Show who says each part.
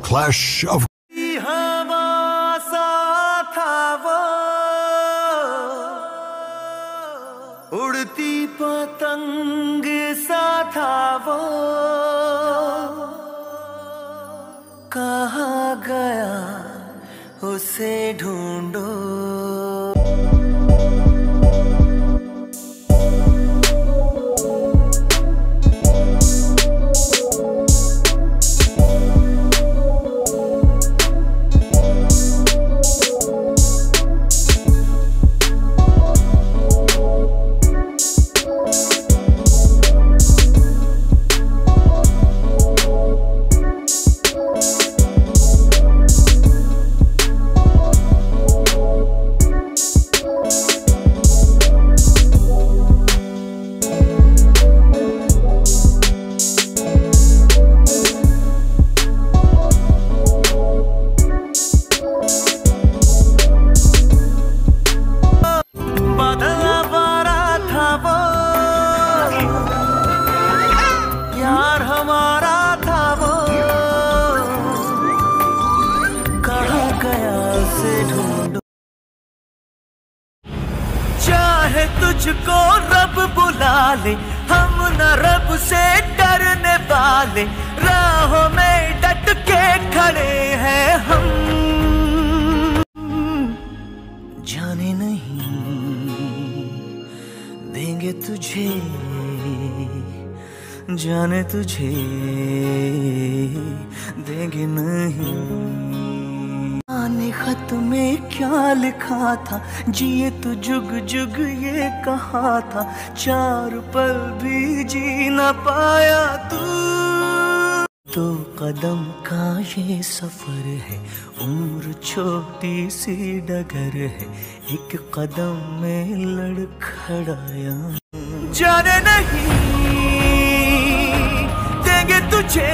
Speaker 1: Clash of
Speaker 2: उड़ती पतंग सा था वो, कहाँ गया उसे ढूंढो। यार हमारा था वो, कहाँ गया उसे ढूंढो। चाहे तुझको रब बुला ले, हम न रब से डरने वाले, राहों में डट के खड़े हैं हम। जाने नहीं देंगे तुझे, जाने तुझे देंगे नहीं। आने खत में क्या लिखा था, जिए तो जुग जुग ये कहा था, चार पल भी जी न पाया तू। तो कदम का ये सफर है, उम्र छोटी सी डगर है, एक कदम में लड़खड़ाया। जाने नहीं देंगे तुझे,